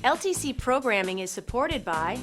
LTC programming is supported by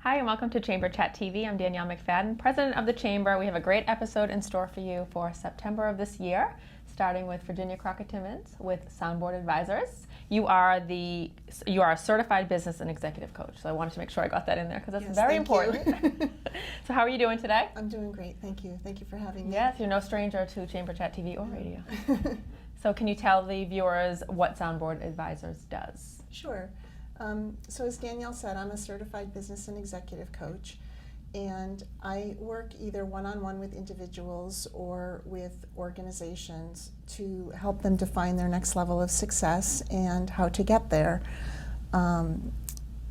Hi, and welcome to Chamber Chat TV. I'm Danielle McFadden, President of the Chamber. We have a great episode in store for you for September of this year, starting with Virginia Crockett-Timmons with Soundboard Advisors. You are a certified business and executive coach, so I wanted to make sure I got that in there because that's very important. So how are you doing today? I'm doing great, thank you. Thank you for having me. Yes, you're no stranger to Chamber Chat TV or radio. So can you tell the viewers what Soundboard Advisors does? Sure. So as Danielle said, I'm a certified business and executive coach, and I work either one-on-one with individuals or with organizations to help them define their next level of success and how to get there.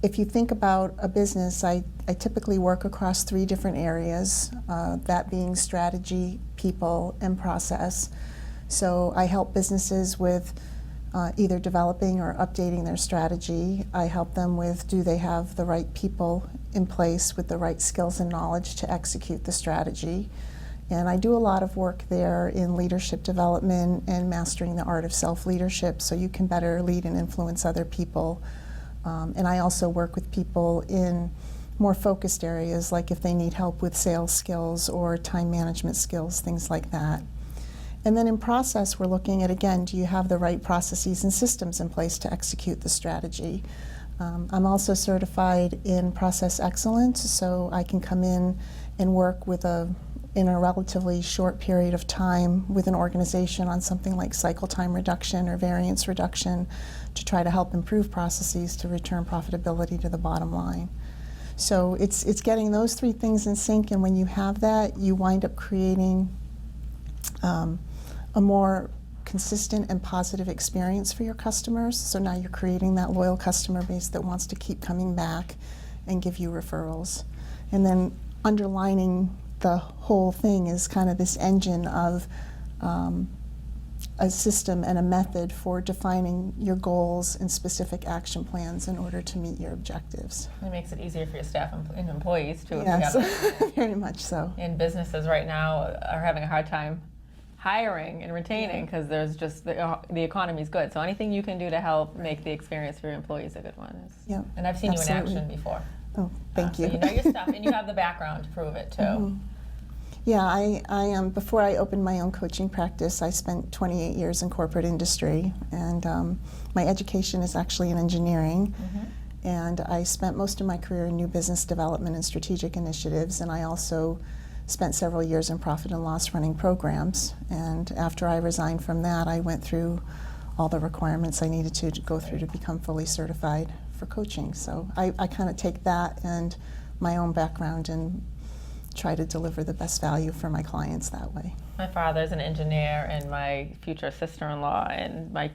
If you think about a business, I typically work across 3 different areas, that being strategy, people, and process. So I help businesses with either developing or updating their strategy. I help them with, do they have the right people in place with the right skills and knowledge to execute the strategy? And I do a lot of work there in leadership development and mastering the art of self-leadership so you can better lead and influence other people. And I also work with people in more focused areas, like if they need help with sales skills or time management skills, things like that. And then in process, we're looking at, again, do you have the right processes and systems in place to execute the strategy? I'm also certified in process excellence, so I can come in and work with in a relatively short period of time with an organization on something like cycle time reduction or variance reduction to try to help improve processes to return profitability to the bottom line. So it's getting those 3 things in sync, and when you have that, you wind up creating a more consistent and positive experience for your customers. So now you're creating that loyal customer base that wants to keep coming back and give you referrals. And then underlining the whole thing is kind of this engine of a system and a method for defining your goals and specific action plans in order to meet your objectives. It makes it easier for your staff and employees too. Yes, very much so. And businesses right now are having a hard time hiring and retaining because there's just the economy's good. So anything you can do to help make the experience for your employees a good one is. Yeah, and I've seen absolutely. You in action before. Oh, thank you. So you know your stuff, and you have the background to prove it too. Mm-hmm. Yeah, I before I opened my own coaching practice, I spent 28 years in corporate industry, and my education is actually in engineering. Mm-hmm. And I spent most of my career in new business development and strategic initiatives, and I also spent several years in profit and loss running programs. And after I resigned from that, I went through all the requirements I needed to go through to become fully certified for coaching. So I kind of take that and my own background and try to deliver the best value for my clients that way. My father's an engineer, and my future sister-in-law, and my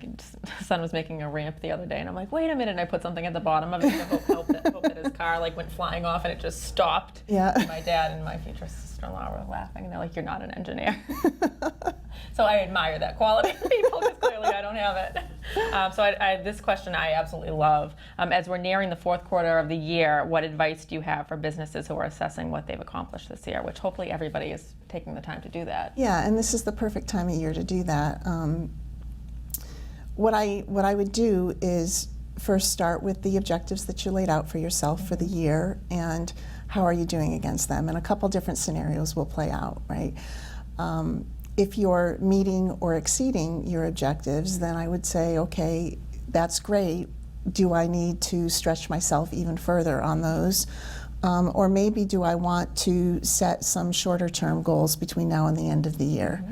son was making a ramp the other day, and I'm like, wait a minute, and I put something at the bottom of it to hope that his car went flying off and it just stopped. Yeah. And my dad and my future sister-in-law were laughing, and they're like, you're not an engineer. So I admire that quality in people, because clearly I don't have it. So this question I absolutely love. As we're nearing the 4th quarter of the year, what advice do you have for businesses who are assessing what they've accomplished this year, which hopefully everybody is taking the time to do that? Yeah, and this is the perfect time of year to do that. What I would do is first start with the objectives that you laid out for yourself for the year, and how are you doing against them, and a couple different scenarios will play out, right? If you're meeting or exceeding your objectives, then I would say, okay, that's great. Do I need to stretch myself even further on those? Or maybe do I want to set some shorter term goals between now and the end of the year?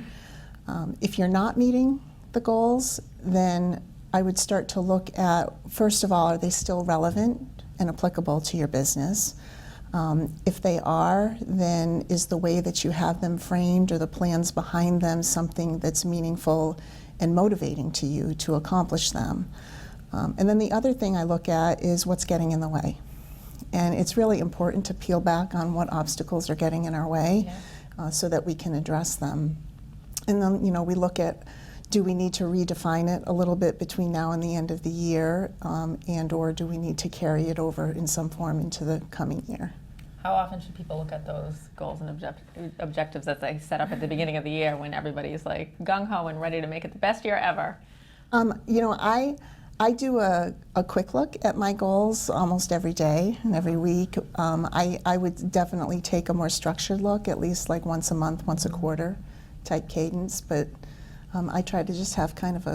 If you're not meeting the goals, then I would start to look at, first of all, are they still relevant and applicable to your business? If they are, then is the way that you have them framed or the plans behind them something that's meaningful and motivating to you to accomplish them? And then the other thing I look at is what's getting in the way. And it's really important to peel back on what obstacles are getting in our way so that we can address them. And then, we look at, do we need to redefine it a little bit between now and the end of the year, and or do we need to carry it over in some form into the coming year? How often should people look at those goals and objectives that they set up at the beginning of the year when everybody's like gung-ho and ready to make it the best year ever? I do a quick look at my goals almost every day and every week. I would definitely take a more structured look, at least like once a month, once a quarter type cadence, but I try to just have kind of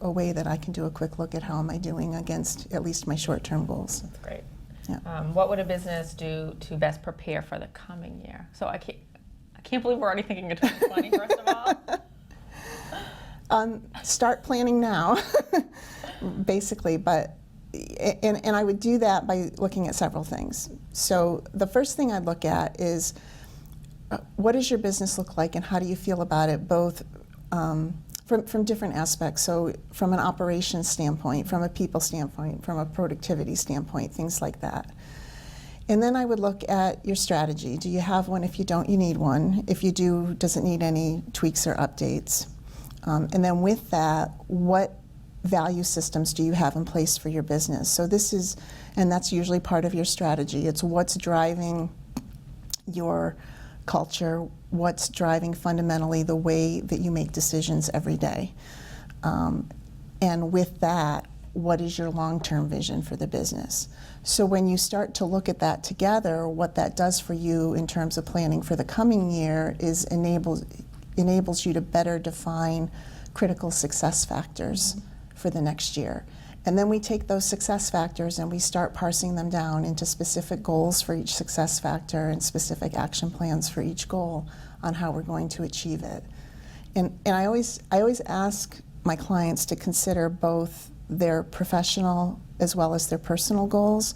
a way that I can do a quick look at how am I doing against at least my short-term goals. That's great. Yeah. What would a business do to best prepare for the coming year? So I can't believe we're already thinking of 2020, first of all. Start planning now, basically, but and I would do that by looking at several things. So the first thing I'd look at is what does your business look like and how do you feel about it, both from different aspects. So from an operations standpoint, from a people standpoint, from a productivity standpoint, things like that. And then I would look at your strategy. Do you have one? If you don't, you need one. If you do, does it need any tweaks or updates? And then with that, what value systems do you have in place for your business? So this is, and that's usually part of your strategy. It's what's driving your culture, what's driving fundamentally the way that you make decisions every day. And with that, what is your long-term vision for the business? So when you start to look at that together, what that does for you in terms of planning for the coming year is enables you to better define critical success factors for the next year. And then we take those success factors and we start parsing them down into specific goals for each success factor and specific action plans for each goal on how we're going to achieve it. And I always ask my clients to consider both their professional as well as their personal goals,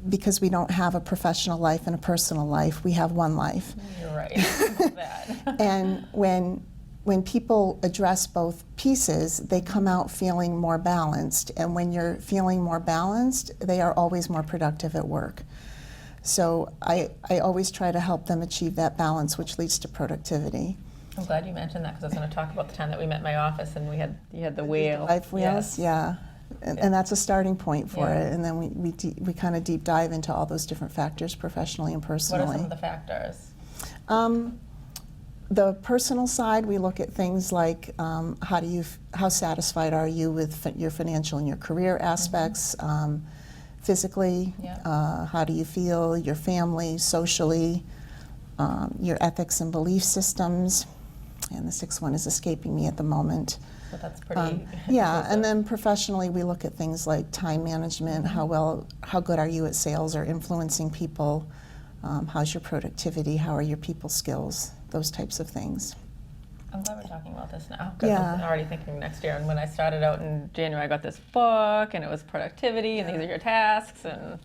because we don't have a professional life and a personal life. We have one life. You're right. I love that. And when people address both pieces, they come out feeling more balanced. And when you're feeling more balanced, they are always more productive at work. So I always try to help them achieve that balance, which leads to productivity. I'm glad you mentioned that because I was going to talk about the time that we met in my office and you had the wheel. Life wheels, Yes. yeah. And that's a starting point for Yeah. it. And then we kind of deep dive into all those different factors professionally and personally. What are some of the factors? The personal side, we look at things like how satisfied are you with your financial and your career aspects, physically, Yeah. how do you feel, your family, socially, your ethics and belief systems, and the sixth one is escaping me at the moment. But that's pretty. Yeah, inclusive. and then professionally, we look at things like time management, how good are you at sales or influencing people, how's your productivity, how are your people skills, those types of things. I'm glad we're talking about this now because Yeah. I'm already thinking next year. And when I started out in January, I got this book and it was productivity and these are your tasks and.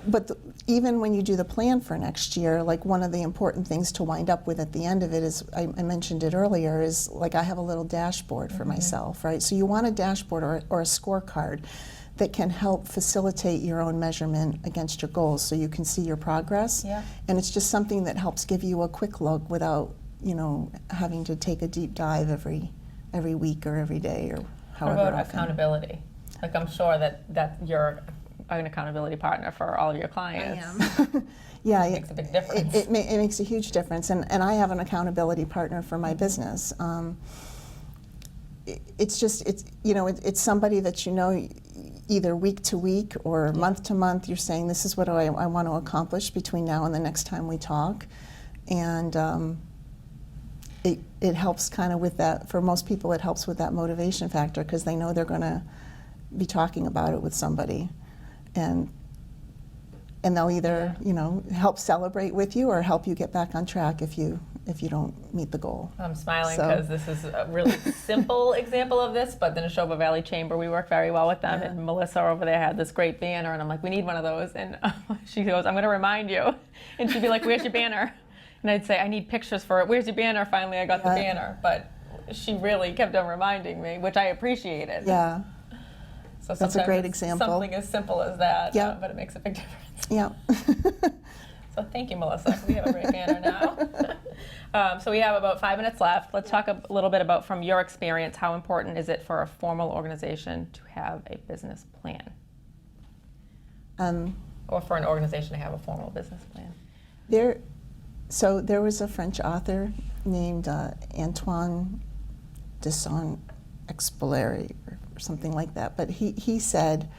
But even when you do the plan for next year, like one of the important things to wind up with at the end of it is, I mentioned it earlier, is like I have a little dashboard for myself, right? So you want a dashboard or a scorecard that can help facilitate your own measurement against your goals so you can see your progress. Yeah. And it's just something that helps give you a quick look without, having to take a deep dive every week or every day or What however about often. accountability? Like I'm sure that you're an accountability partner for all of your clients. Yeah, It makes a big difference. It makes a huge difference, and I have an accountability partner for my business. It's somebody that either week to week or month to month. You're saying this is what I want to accomplish between now and the next time we talk, and it helps kind of with that. For most people, it helps with that motivation factor because they know they're going to be talking about it with somebody, and they'll either help celebrate with you or help you get back on track if you don't meet the goal. I'm smiling So- because this is a really simple example of this, but the Neshoba Valley Chamber, we work very well with them, Yeah. and Melissa over there had this great banner, and I'm like, we need one of those, and she goes, I'm going to remind you, and she'd be like, where's your banner? And I'd say, I need pictures for it. Where's your banner? Finally, I got the Yeah. banner, but she really kept on reminding me, which I appreciated. Yeah, So That's a sometimes great it's example. Something as simple as that, Yeah. but it makes a big difference. yeah. So thank you, Melissa. We have a great banner now. So we have about 5 minutes left. Let's talk a little bit about, from your experience, how important is it for a formal organization to have a business plan? Or for an organization to have a formal business plan? There was a French author named Antoine de Saint-Exupéry or something like that, but he said,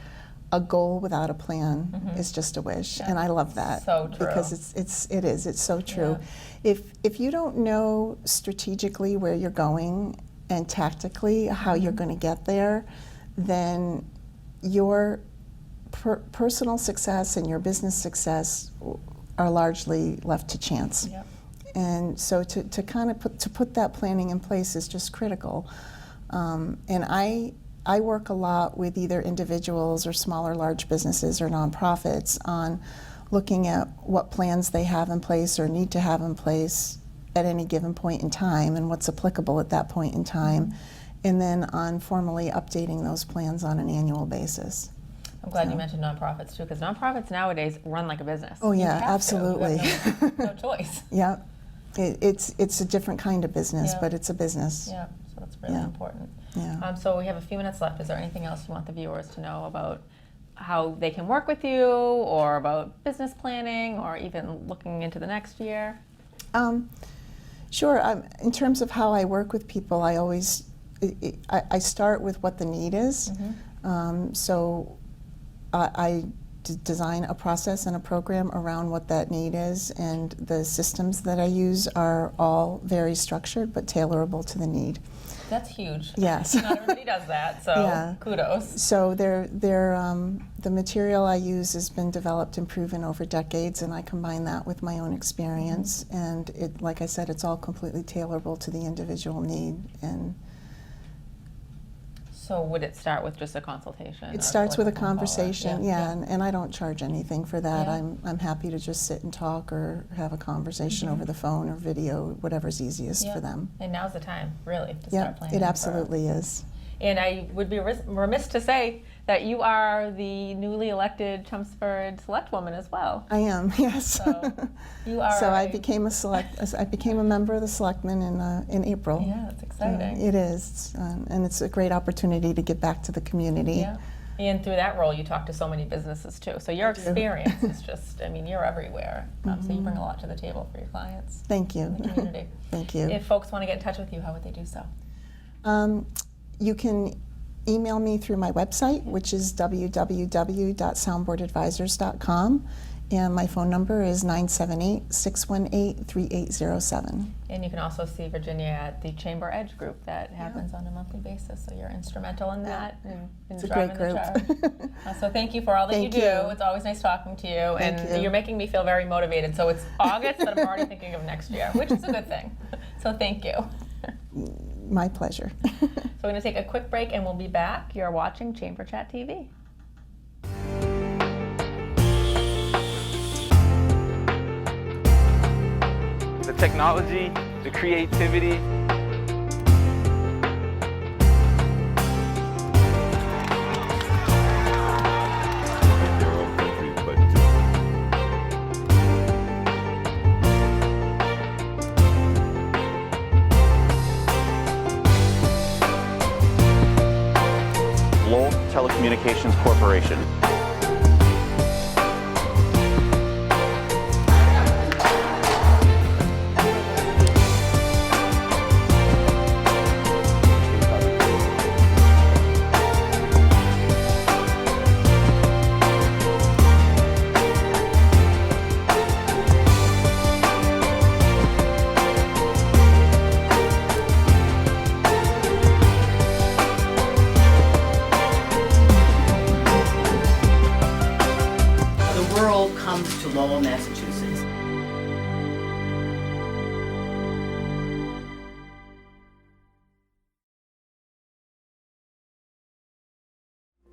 a goal without a plan is just a wish, and I love that. So true. Because it's so true. If you don't know strategically where you're going and tactically how you're going to get there, then your personal success and your business success are largely left to chance. Yep. And so to kind of put that planning in place is just critical. And I work a lot with either individuals or small or large businesses or nonprofits on looking at what plans they have in place or need to have in place at any given point in time and what's applicable at that point in time, and then on formally updating those plans on an annual basis. I'm glad you mentioned nonprofits too, because nonprofits nowadays run like a business. Oh, You yeah, have to. absolutely. You have no choice. Yeah, it's a different kind of business, Yeah. but it's a business. Yeah, so that's really Yeah. important. Yeah. So we have a few minutes left. Is there anything else you want the viewers to know about how they can work with you, or about business planning, or even looking into the next year? Sure. In terms of how I work with people, I always I start with what the need is. So I design a process and a program around what that need is, and the systems that I use are all very structured but tailorable to the need. That's huge. Yes. Not everybody does that, so Yeah. kudos. So the material I use has been developed and proven over decades, and I combine that with my own experience. And it, like I said, it's all completely tailorable to the individual need. And So would it start with just a consultation? it or starts like with a phone call or- conversation, yeah, and I don't charge anything for that. Yeah. I'm happy to just sit and talk or have a conversation over the phone or video, whatever's easiest Yeah. for them. And now's the time, really, to Yeah, start planning. it for- absolutely is. And I would be remiss to say that you are the newly elected Chelmsford Select Woman as well. I am, yes. So you are. So I a- became a member of the selectmen in April. Yeah, that's exciting. It is, and it's a great opportunity to give back to the community. Yeah. And through that role, you talk to so many businesses too. So your experience is just, I mean, you're everywhere. So you bring a lot to the table for your clients Thank in you. the community. Thank you. If folks want to get in touch with you, how would they do so? You can email me through my website, which is www.soundboardadvisors.com, and my phone number is 978-618-3807. And you can also see Virginia at the Chamber Edge group that happens on a monthly basis. So you're instrumental in that and in It's a driving great the group. charge. So thank you for all that Thank you do. you. It's always nice talking to you. Thank and you. You're making me feel very motivated. So it's August, but I'm already thinking of next year, which is a good thing. So thank you. My pleasure. So we're going to take a quick break and we'll be back. You're watching Chamber Chat TV. The technology, the creativity. Their own country, but Lowell Telecommunications Corporation.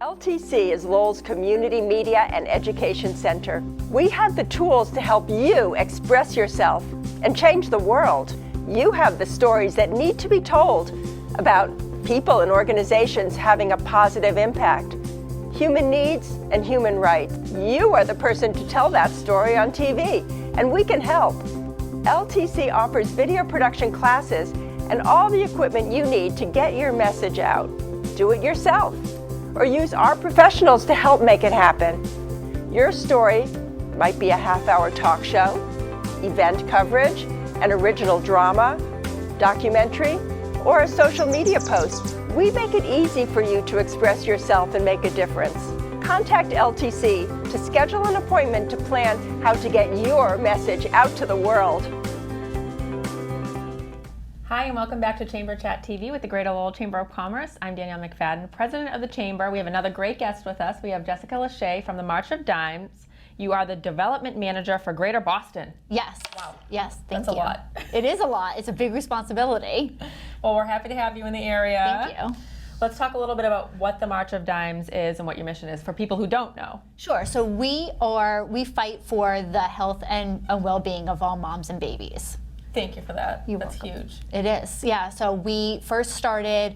LTC is Lowell's Community Media and Education Center. We have the tools to help you express yourself and change the world. You have the stories that need to be told about people and organizations having a positive impact. Human needs and human rights. You are the person to tell that story on TV, and we can help. LTC offers video production classes and all the equipment you need to get your message out. Do it yourself, or use our professionals to help make it happen. Your story might be a half-hour talk show, event coverage, an original drama, documentary, or a social media post. We make it easy for you to express yourself and make a difference. Contact LTC to schedule an appointment to plan how to get your message out to the world. Hi, and welcome back to Chamber Chat TV with the Greater Lowell Chamber of Commerce. I'm Danielle McFadden, President of the Chamber. We have another great guest with us. We have Jessica Lachey from the March of Dimes. You are the Development Manager for Greater Boston. Yes. Wow. Yes, thank That's you. a lot. It is a lot. It's a big responsibility. Well, we're happy to have you in the area. Thank you. Let's talk a little bit about what the March of Dimes is and what your mission is for people who don't know. Sure. So we fight for the health and well-being of all moms and babies. Thank you for that. You're That's welcome. huge. It is, yeah. So we first started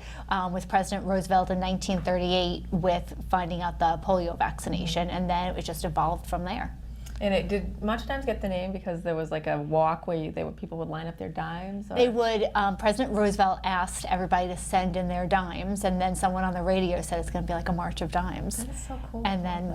with President Roosevelt in 1938 with finding out the polio vaccination, and then it just evolved from there. And did March of Dimes get the name because there was like a walk where people would line up their dimes? Or? They would, President Roosevelt asked everybody to send in their dimes, and then someone on the radio said it's going to be like a March of Dimes. That's so cool. And then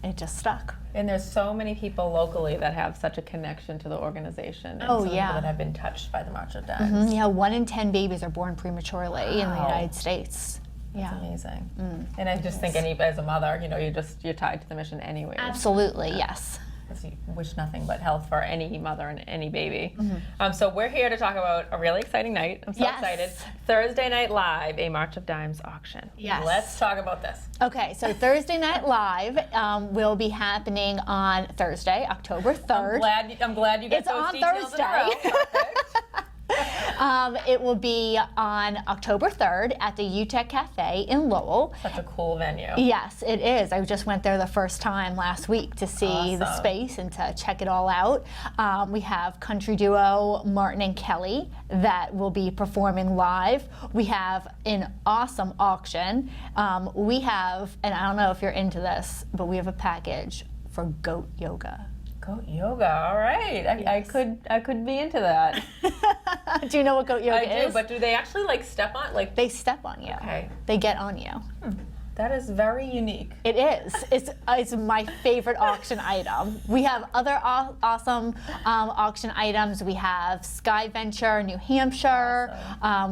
it just stuck. And there's so many people locally that have such a connection to the organization. And Oh, so many yeah. people that have been touched by the March of Dimes. Yeah, 1 in 10 babies are born prematurely in the Wow. United States. That's Yeah, amazing. And I just think as a mother, you're tied to the mission anyway. absolutely, yes. Because you wish nothing but health for any mother and any baby. So we're here to talk about a really exciting night. I'm so Yes. excited. Thursday Night Live, a March of Dimes auction. Yes. Let's talk about this. Okay, so Thursday Night Live will be happening on Thursday, October 3rd. I'm glad you got It's those on details in a row. Thursday. Perfect. It will be on October 3rd at the UTEC Cafe in Lowell. Such a cool venue. Yes, it is. I just went there the first time last week to see the Awesome. space and to check it all out. We have country duo Martin and Kelly that will be performing live. We have an awesome auction. We have, and I don't know if you're into this, but we have a package for goat yoga. Goat yoga, all right. I could be into that. Do you know what goat yoga I is? do, but do they actually step on They step on you. Okay. They get on you. That is very unique. It is. It's my favorite auction item. We have other awesome auction items. We have Sky Venture, New Hampshire.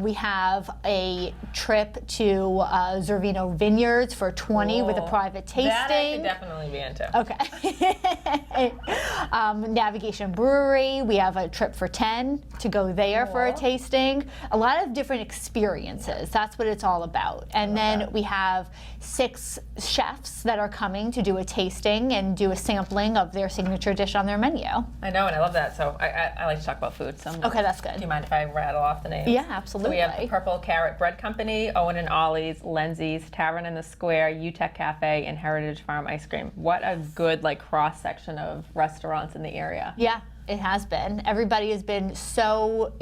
We have a trip to Zervino Vineyards for 20 with a Cool. private tasting. That I could definitely be into. Okay. Navigation Brewery, we have a trip for 10 to go there for a Cool. tasting. A lot of different experiences. That's what it's all about. And then we have 6 chefs that are coming to do a tasting and do a sampling of their signature dish on their menu. I know, and I love that. So I like to talk about food. So Okay, that's do you good. mind if I rattle off the names? Yeah, So absolutely. we have the Purple Carrot Bread Company, Owen and Ollie's, Lindsay's, Tavern in the Square, UTEC Cafe, and Heritage Farm Ice Cream. What a good cross section of restaurants in the area. Yeah, it has been. Everybody has been so,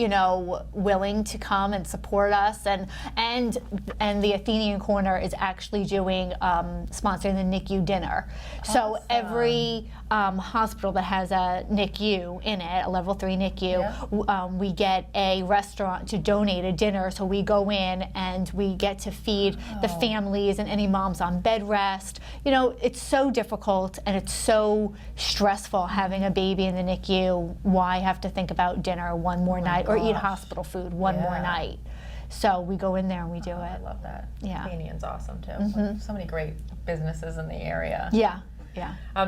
willing to come and support us, and the Athenian Corner is actually doing sponsoring the NICU dinner. So every hospital that has a NICU in it, a level 3 NICU, we get a restaurant to donate a dinner. So we go in and we get to feed the families and any moms on bed rest. It's so difficult and it's so stressful having a baby in the NICU. Why have to think about dinner one more night or eat hospital food one more night? So we go in there and we do I it. love that. Yeah. Athenian's awesome too. So many great businesses in the area. Yeah.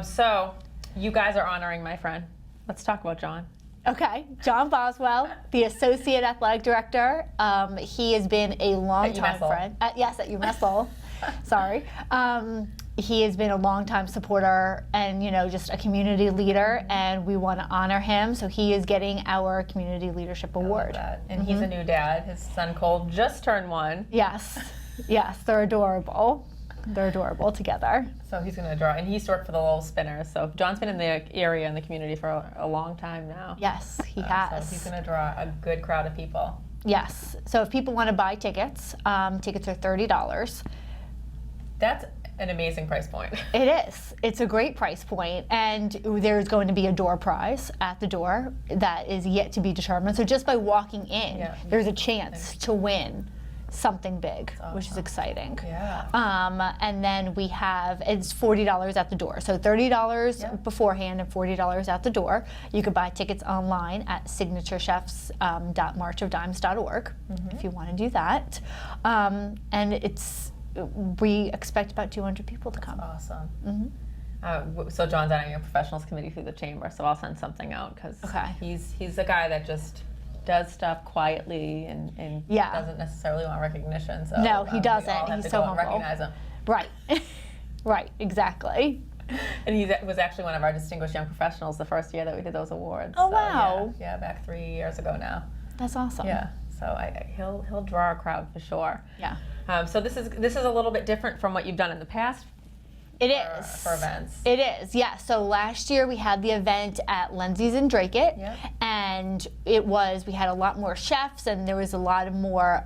So you guys are honoring my friend. Let's talk about John. Okay, John Boswell, the Associate Athletic Director. He has been a long-time UMass Lowell. friend. Yes, at UMass Lowell. Sorry. He has been a longtime supporter and, just a community leader, and we want to honor him. So he is getting our Community Leadership Award. That. And he's a new dad. His son Cole just turned 1. Yes, they're adorable. They're adorable together. So he's going to draw, and he used to work for the Lowell Spinners. So John's been in the area and the community for a long time now. Yes, he So has. he's going to draw a good crowd of people. Yes. So if people want to buy tickets, tickets are $30. That's an amazing price point. It is. It's a great price point, and there's going to be a door prize at the door that is yet to be determined. So just by walking in, Yeah. there's a chance to win something big, which is exciting. Yeah. And then we have, it's $40 at the door. So $30 beforehand and $40 at the door. You could buy tickets online at signatureschefs.marchofdimes.org if you want to do that. And we expect about 200 people to come. Awesome. So John's on your professionals committee through the chamber, so I'll send something out because Okay. he's the guy that just does stuff quietly and Yeah. doesn't necessarily want recognition. So No, he we doesn't. all have He's to so go and humble. recognize him. Right. Right, exactly. And he was actually one of our distinguished young professionals the first year that we did those awards. Oh, So, wow. Yeah, back 3 years ago now. That's awesome. Yeah. So he'll draw a crowd for sure. Yeah. So this is a little bit different from what you've done in the past It is. for events. It is, yeah. So last year we had the event at Lindsay's in Drake-It, Yeah. and we had a lot more chefs, and there was a lot of more,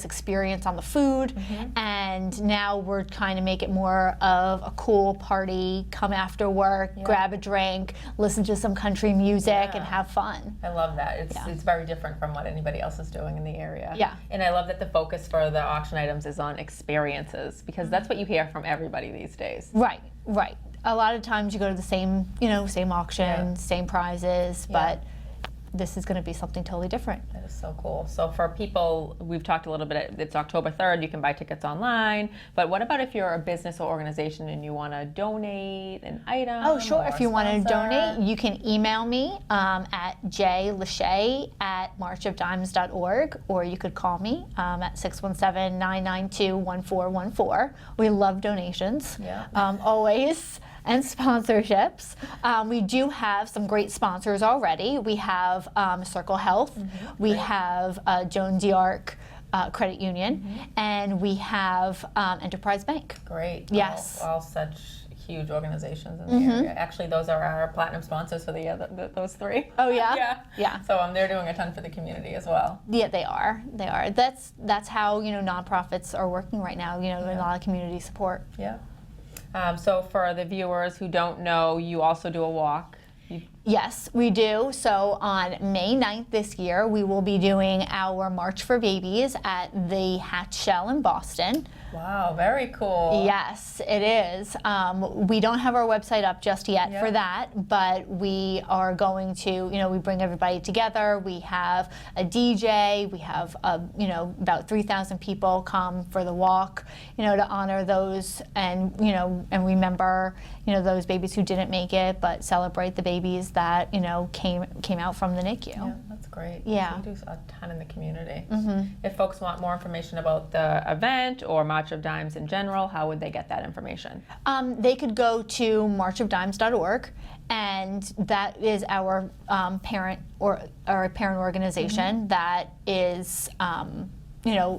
experience on the food. And now we're trying to make it more of a cool party, come after work, grab a drink, listen to some country music, and have fun. I love that. It's very different from what anybody else is doing in the area. Yeah. And I love that the focus for the auction items is on experiences because that's what you hear from everybody these days. Right, right. A lot of times you go to the same auction, Yeah. same prizes, but this is going to be something totally different. That is so cool. So for people, we've talked a little bit, it's October 3rd, you can buy tickets online, but what about if you're a business or organization and you want to donate an item? Oh, sure. or If you want to sponsor? donate, you can email me at jlachey@marchofdimes.org, or you could call me at 617-992-1414. We love donations, Yeah. always, and sponsorships. We do have some great sponsors already. We have Circle Health. We have Joan d'Arc Credit Union, and we have Enterprise Bank. Great. Yes. All such huge organizations in the area. Actually, those are our platinum sponsors for those three. Oh, yeah? Yeah. Yeah. So they're doing a ton for the community as well. Yeah, they are. They are. That's how nonprofits are working right now. A lot of community support. Yeah. So for the viewers who don't know, you also do a walk. Yes, we do. So on May 9th this year, we will be doing our March for Babies at the Hatch Shell in Boston. Wow, very cool. Yes, it is. We don't have our website up just yet for that, but we are going to, we bring everybody together. We have a DJ. We have, about 3,000 people come for the walk, to honor those and, and remember, those babies who didn't make it, but celebrate the babies that, came out from the NICU. Yeah, that's great. Yeah. So you do a ton in the community. If folks want more information about the event or March of Dimes in general, how would they get that information? They could go to marchofdimes.org, and that is our parent organization that is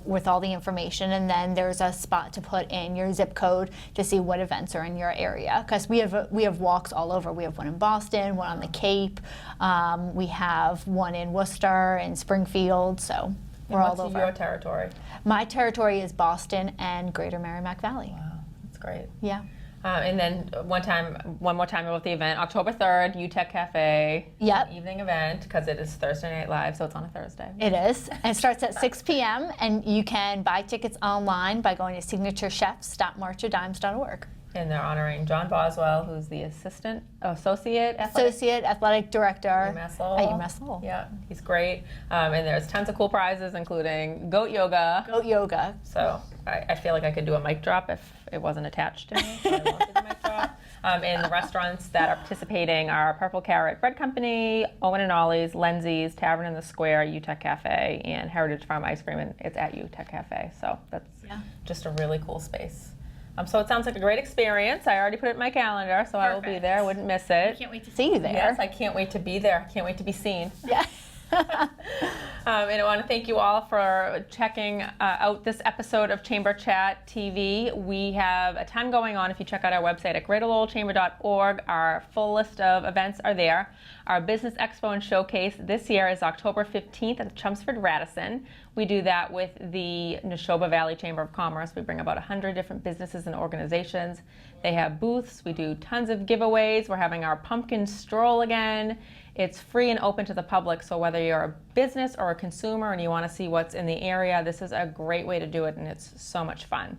with all the information, and then there's a spot to put in your zip code to see what events are in your area. Because we have walks all over. We have one in Boston, one on the Cape. We have one in Worcester and Springfield. So we're all What's over. your territory? My territory is Boston and Greater Merrimack Valley. Wow, that's great. Yeah. And then one more time about the event, October 3rd, UTech Cafe. Yep. An evening event because it is Thursday Night Live, so it's on a Thursday. It is. And it starts at 6 p.m. and you can buy tickets online by going to signatureschefs.marchofdimes.org. And they're honoring John Boswell, who's the associate Associate Athletic Director UMass Lowell. at UMass Lowell. Yeah, he's great. And there's tons of cool prizes, including goat yoga. Goat yoga. So I feel like I could do a mic drop if it wasn't attached to me. So I won't do the mic drop. And the restaurants that are participating are Purple Carrot Bread Company, Owen and Ollie's, Lindsay's, Tavern in the Square, UTech Cafe, and Heritage Farm Ice Cream, and it's at UTech Cafe. So that's just a really cool space. So it sounds like a great experience. I already put it in my calendar, so I will be there. I wouldn't miss it. Can't wait to see you there. Yes, I can't wait to be there. I can't wait to be seen. Yeah. And I want to thank you all for checking out this episode of Chamber Chat TV. We have a ton going on. If you check out our website at greaterlowellchamber.org, our full list of events are there. Our Business Expo and Showcase this year is October 15th at Chelmsford Radisson. We do that with the Neshoba Valley Chamber of Commerce. We bring about 100 different businesses and organizations. They have booths. We do tons of giveaways. We're having our pumpkin stroll again. It's free and open to the public, so whether you're a business or a consumer and you want to see what's in the area, this is a great way to do it, and it's so much fun.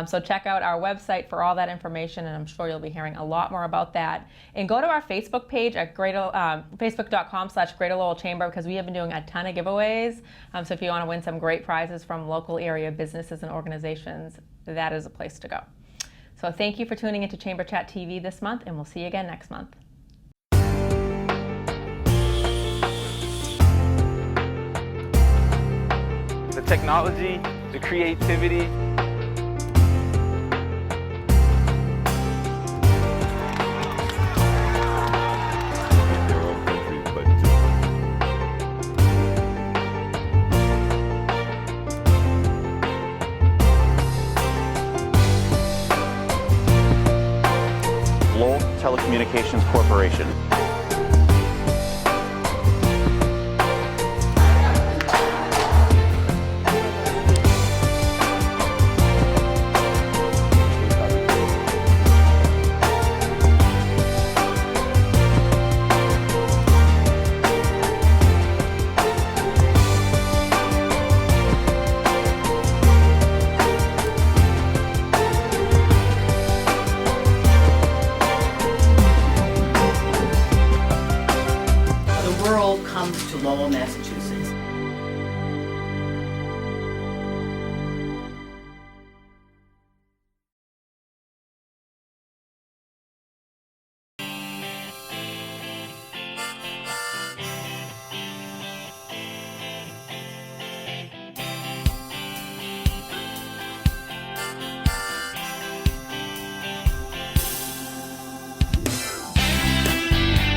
So check out our website for all that information, and I'm sure you'll be hearing a lot more about that. And go to our Facebook page at facebook.com/Greater Lowell Chamber, because we have been doing a ton of giveaways. So if you want to win some great prizes from local area businesses and organizations, that is a place to go. So thank you for tuning into Chamber Chat TV this month, and we'll see you again next month. The technology, the creativity, their own countries, but Lowell Telecommunications Corporation. The world comes to Lowell, Massachusetts.